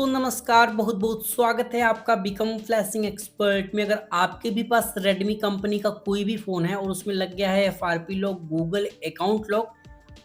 दोस्तों नमस्कार, बहुत बहुत स्वागत है आपका बिकम फ्लैशिंग एक्सपर्ट में। अगर आपके भी पास रेडमी कंपनी का कोई भी फ़ोन है और उसमें लग गया है FRP lock, Google account lock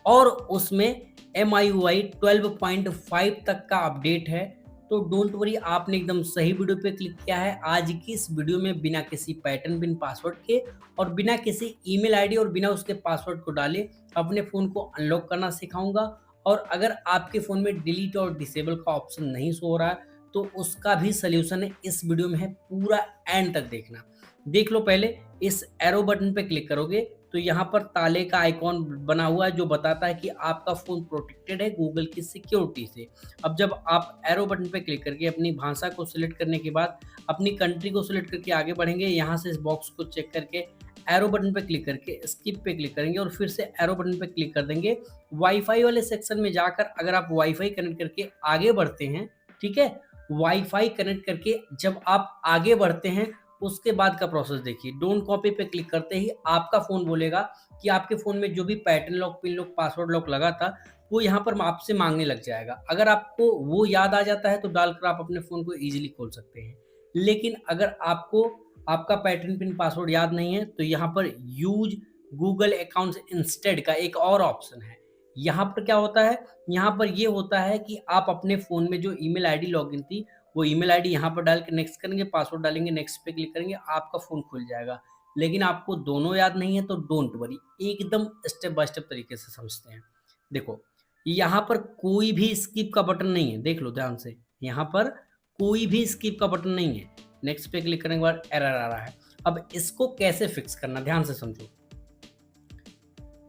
और उसमें MIUI 12.5 तक का अपडेट है, तो डोंट वरी, आपने एकदम सही वीडियो पे क्लिक किया है। आज की इस वीडियो में बिना किसी पैटर्न पिन पासवर्ड के और बिना किसी ईमेल आईडी और बिना उसके पासवर्ड को डाले अपने फ़ोन को अनलॉक करना सिखाऊंगा। और अगर आपके फ़ोन में डिलीट और डिसेबल का ऑप्शन नहीं शो हो रहा है तो उसका भी सल्यूशन है इस वीडियो में है, पूरा एंड तक देखना। देख लो, पहले इस एरो बटन पे क्लिक करोगे तो यहाँ पर ताले का आइकॉन बना हुआ है जो बताता है कि आपका फ़ोन प्रोटेक्टेड है गूगल की सिक्योरिटी से। अब जब आप एरो बटन पे क्लिक करके अपनी भाषा को सिलेक्ट करने के बाद अपनी कंट्री को सिलेक्ट करके आगे बढ़ेंगे, यहाँ से इस बॉक्स को चेक करके एरो बटन पे क्लिक करके स्किप पे क्लिक करेंगे और फिर से एरो बटन पे क्लिक कर देंगे। वाईफाई वाले सेक्शन में जाकर अगर आप वाईफाई कनेक्ट करके आगे बढ़ते हैं, ठीक है, वाईफाई कनेक्ट करके जब आप आगे बढ़ते हैं उसके बाद का प्रोसेस देखिए। डोंट कॉपी पे क्लिक करते ही आपका फ़ोन बोलेगा कि आपके फ़ोन में जो भी pattern lock, pin lock, password lock लगा था वो यहाँ पर आपसे मांगने लग जाएगा। अगर आपको वो याद आ जाता है तो डालकर आप अपने फ़ोन को ईजिली खोल सकते हैं। लेकिन अगर आपको आपका पैटर्न पिन पासवर्ड याद नहीं है तो यहाँ पर यूज गूगल अकाउंट्स इंस्टेड का एक और ऑप्शन है। यहाँ पर क्या होता है, यहाँ पर ये होता है कि आप अपने फ़ोन में जो ईमेल आईडी लॉगिन थी वो ईमेल आईडी यहाँ पर डाल के नेक्स्ट करेंगे, पासवर्ड डालेंगे, नेक्स्ट पे क्लिक करेंगे, आपका फ़ोन खुल जाएगा। लेकिन आपको दोनों याद नहीं है तो डोंट वरी, एकदम स्टेप बाय स्टेप तरीके से समझते हैं। देखो, यहाँ पर कोई भी स्किप का बटन नहीं है, देख लो ध्यान से, यहाँ पर कोई भी स्किप का बटन नहीं है। नेक्स्ट पे क्लिक करने के बाद एरर आ रहा है। अब इसको कैसे फिक्स करना, ध्यान से समझो।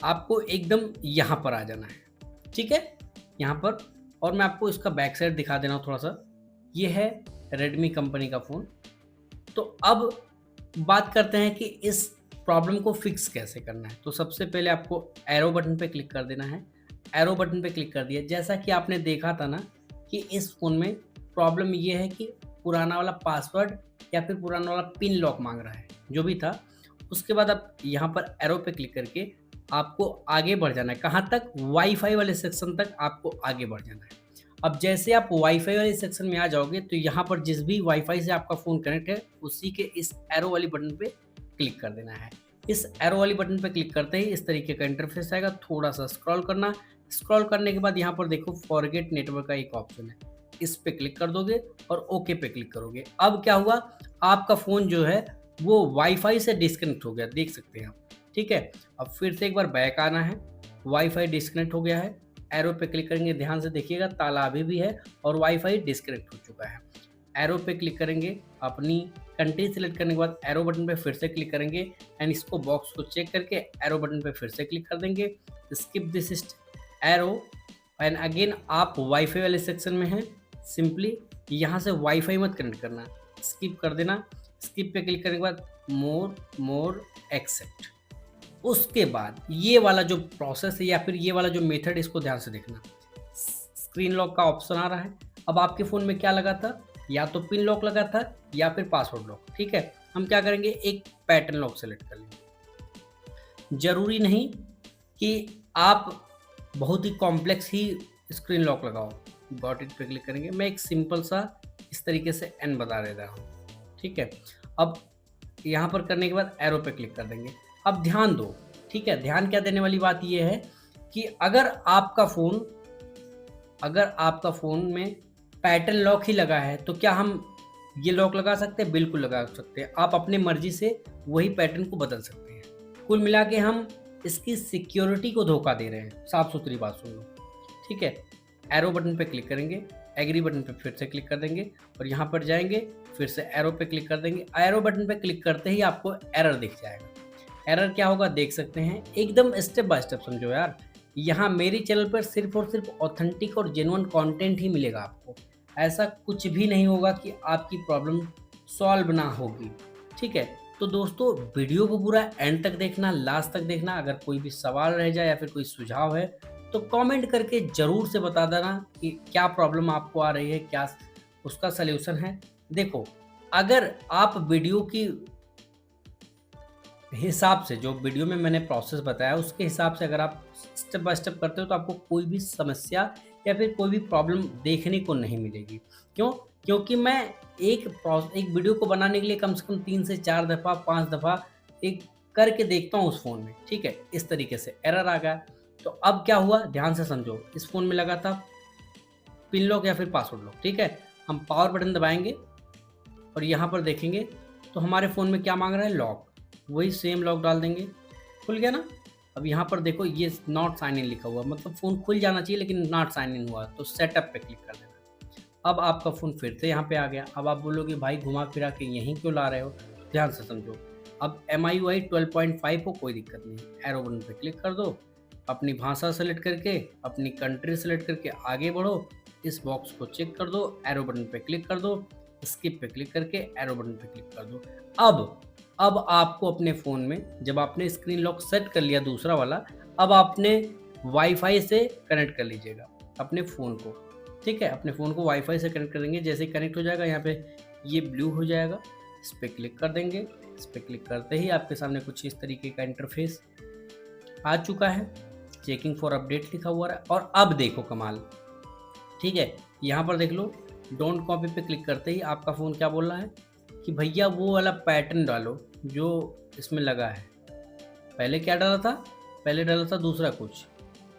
आपको एकदम यहाँ पर आ जाना है, ठीक है, यहाँ पर। और मैं आपको इसका बैक साइड दिखा देना थोड़ा सा। ये है रेडमी कंपनी का फ़ोन। तो अब बात करते हैं कि इस प्रॉब्लम को फिक्स कैसे करना है। तो सबसे पहले आपको एरो बटन पे क्लिक कर देना है। एरो बटन पे क्लिक कर दिया, जैसा कि आपने देखा था ना कि इस फ़ोन में प्रॉब्लम ये है कि पुराना वाला पासवर्ड या फिर पुराना वाला पिन लॉक मांग रहा है, जो भी था। उसके बाद आप यहाँ पर एरो पे क्लिक करके आपको आगे बढ़ जाना है। कहाँ तक? वाईफाई वाले सेक्शन तक आपको आगे बढ़ जाना है। अब जैसे आप वाईफाई वाले सेक्शन में आ जाओगे तो यहाँ पर जिस भी वाईफाई से आपका फ़ोन कनेक्ट है उसी के इस एरो वाली बटन पे क्लिक कर देना है। इस एरो वाली बटन पे क्लिक करते ही इस तरीके का इंटरफेस आएगा। थोड़ा सा स्क्रॉल करना, स्क्रॉल करने के बाद यहाँ पर देखो फॉरगेट नेटवर्क का एक ऑप्शन है, इस पे क्लिक कर दोगे और ओके पे क्लिक करोगे। अब क्या हुआ, आपका फ़ोन जो है वो वाईफाई से डिस्कनेक्ट हो गया, देख सकते हैं आप, ठीक है। अब फिर से एक बार बैक आना है, वाईफाई डिस्कनेक्ट हो गया है, एरो पे क्लिक करेंगे, ध्यान से देखिएगा, ताला अभी भी है और वाईफाई डिस्कनेक्ट हो चुका है। एरो पे क्लिक करेंगे, अपनी कंट्री सेलेक्ट करने के बाद एरो बटन पे फिर से क्लिक करेंगे एंड इसको बॉक्स को चेक करके एरो बटन पे फिर से क्लिक कर देंगे, skip this arrow and again आप वाईफाई वाले सेक्शन में हैं। सिंपली यहाँ से वाईफाई मत कनेक्ट करना, स्किप कर देना। स्किप पे क्लिक करने के बाद मोर एक्सेप्ट। उसके बाद ये वाला जो प्रोसेस है या फिर ये वाला जो मेथड, इसको ध्यान से देखना। स्क्रीन लॉक का ऑप्शन आ रहा है। अब आपके फ़ोन में क्या लगा था, या तो पिन लॉक लगा था या फिर पासवर्ड लॉक, ठीक है। हम क्या करेंगे, एक पैटर्न लॉक सेलेक्ट कर लेंगे। ज़रूरी नहीं कि आप बहुत ही कॉम्प्लेक्स ही स्क्रीन लॉक लगाओ। गॉट इट पे क्लिक करेंगे। मैं एक सिंपल सा इस तरीके से एन बता दे रहा हूँ, ठीक है। अब यहाँ पर करने के बाद एरो पे क्लिक कर देंगे। अब ध्यान दो, ठीक है, ध्यान क्या देने वाली बात ये है कि अगर आपका फ़ोन में पैटर्न लॉक ही लगा है तो क्या हम ये लॉक लगा सकते हैं? बिल्कुल लगा सकते हैं। आप अपने मर्जी से वही पैटर्न को बदल सकते हैं। कुल मिला के हम इसकी सिक्योरिटी को धोखा दे रहे हैं, साफ सुथरी बात सुन लो, ठीक है। एरो बटन पे क्लिक करेंगे, एग्री बटन पे फिर से क्लिक कर देंगे और यहाँ पर जाएंगे, फिर से एरो पे क्लिक कर देंगे। एरो बटन पे क्लिक करते ही आपको एरर दिख जाएगा। एरर क्या होगा देख सकते हैं, एकदम स्टेप बाय स्टेप समझो यार। यहाँ मेरी चैनल पर सिर्फ और सिर्फ ऑथेंटिक और जेन्युइन कंटेंट ही मिलेगा आपको। ऐसा कुछ भी नहीं होगा कि आपकी प्रॉब्लम सॉल्व ना होगी, ठीक है। तो दोस्तों, वीडियो को पूरा एंड तक देखना, लास्ट तक देखना। अगर कोई भी सवाल रह जाए या फिर कोई सुझाव है तो कमेंट करके ज़रूर से बता देना कि क्या प्रॉब्लम आपको आ रही है, क्या उसका सल्यूशन है। देखो, अगर आप वीडियो की हिसाब से, जो वीडियो में मैंने प्रोसेस बताया उसके हिसाब से अगर आप स्टेप बाय स्टेप करते हो तो आपको कोई भी समस्या या फिर कोई भी प्रॉब्लम देखने को नहीं मिलेगी। क्यों? क्योंकि मैं एक वीडियो को बनाने के लिए कम से कम 3 से 4 दफ़ा, 5 दफ़ा एक करके देखता हूँ उस फ़ोन में, ठीक है? इस तरीके से एरर आ गया, तो अब क्या हुआ ध्यान से समझो, इस फ़ोन में लगा था पिन लॉक या फिर पासवर्ड लॉक, ठीक है? हम पावर बटन दबाएँगे और यहाँ पर देखेंगे तो हमारे फ़ोन में क्या माँग रहा है लॉक, वही सेम लॉक डाल देंगे, खुल गया ना? अब यहाँ पर देखो ये नॉट साइन इन लिखा हुआ है, मतलब फ़ोन खुल जाना चाहिए लेकिन नॉट साइन इन हुआ, तो सेटअप पे क्लिक कर देना। अब आपका फ़ोन फिर से यहाँ पे आ गया। अब आप बोलोगे भाई घुमा-फिरा के यहीं क्यों ला रहे हो? ध्यान से समझो। अब MIUI 12.5 हो कोई दिक्कत नहीं, एरो बटन पे क्लिक कर दो, अपनी भाषा सेलेक्ट करके, अपनी कंट्री सेलेक्ट करके आगे बढ़ो, इस बॉक्स को चेक कर दो, एरो बटन पे क्लिक कर दो, स्किप पे क्लिक करके एरो बटन पे क्लिक कर दो। अब आपको अपने फ़ोन में जब आपने स्क्रीन लॉक सेट कर लिया दूसरा वाला, अब आपने वाईफ़ाई से कनेक्ट कर लीजिएगा अपने फ़ोन को, ठीक है? अपने फ़ोन को वाईफ़ाई से कनेक्ट करेंगे, जैसे ही कनेक्ट हो जाएगा यहाँ पे ये ब्लू हो जाएगा, इस पे क्लिक कर देंगे। इस पे क्लिक करते ही आपके सामने कुछ इस तरीके का इंटरफ़ेस आ चुका है, चेकिंग फॉर अपडेट लिखा हुआ है और अब देखो कमाल, ठीक है? यहाँ पर देख लो, डोंट कॉपी पे क्लिक करते ही आपका फ़ोन क्या बोल रहा है कि भैया वो वाला पैटर्न डालो जो इसमें लगा है। पहले क्या डाला था? पहले डाला था दूसरा कुछ,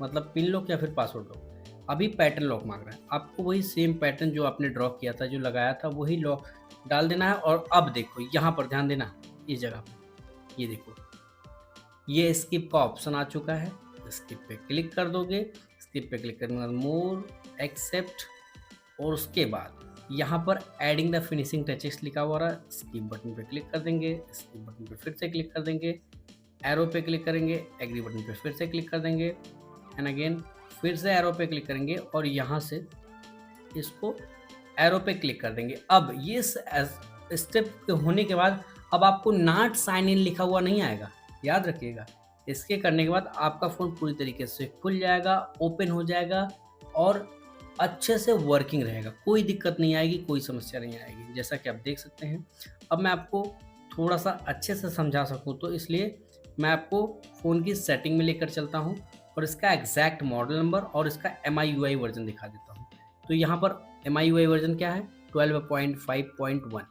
मतलब पिन लॉक या फिर पासवर्ड लॉक। अभी पैटर्न लॉक माँग रहा है। आपको वही सेम पैटर्न जो आपने ड्रॉ किया था, जो लगाया था, वही लॉक डाल देना है और अब देखो यहाँ पर ध्यान देना, इस जगह पे, ये देखो, ये स्किप का ऑप्शन आ चुका है। स्किप पे क्लिक कर दोगे, स्किप पे क्लिक करने के बाद मोर, एक्सेप्ट और उसके बाद यहाँ पर एडिंग द फिनिशिंग टचेस लिखा हुआ रहा है, स्किप बटन पे क्लिक कर देंगे, स्किप बटन पे फिर से क्लिक कर देंगे, एरो पे क्लिक करेंगे, एग्री बटन पे फिर से क्लिक कर देंगे एंड अगेन फिर से एरो पे क्लिक करेंगे और यहाँ से इसको एरो पे क्लिक कर देंगे। अब ये स्टेप होने के बाद अब आपको नॉट साइन इन लिखा हुआ नहीं आएगा, याद रखिएगा। इसके करने के बाद आपका फ़ोन पूरी तरीके से खुल जाएगा, ओपन हो जाएगा और अच्छे से वर्किंग रहेगा, कोई दिक्कत नहीं आएगी, कोई समस्या नहीं आएगी, जैसा कि आप देख सकते हैं। अब मैं आपको थोड़ा-सा अच्छे से समझा सकूँ तो इसलिए मैं आपको फ़ोन की सेटिंग में लेकर चलता हूँ और इसका एग्जैक्ट मॉडल नंबर और इसका MIUI वर्ज़न दिखा देता हूँ। तो यहाँ पर MIUI वर्ज़न क्या है? 12.5.1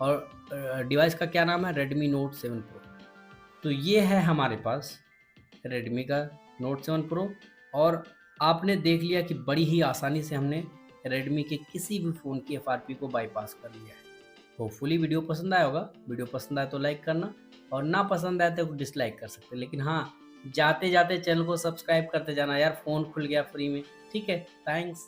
और डिवाइस का क्या नाम है? Redmi Note 7 Pro। तो ये है हमारे पास Redmi का Note 7 Pro और आपने देख लिया कि बड़ी ही आसानी से हमने Redmi के किसी भी फ़ोन की FRP को बाईपास कर लिया है। होपफुली वीडियो पसंद आया होगा। वीडियो पसंद आए तो लाइक करना और ना पसंद आए तो डिसलाइक कर सकते हैं। लेकिन हाँ, जाते-जाते चैनल को सब्सक्राइब करते जाना यार, फ़ोन खुल गया फ्री में। ठीक है? थैंक्स।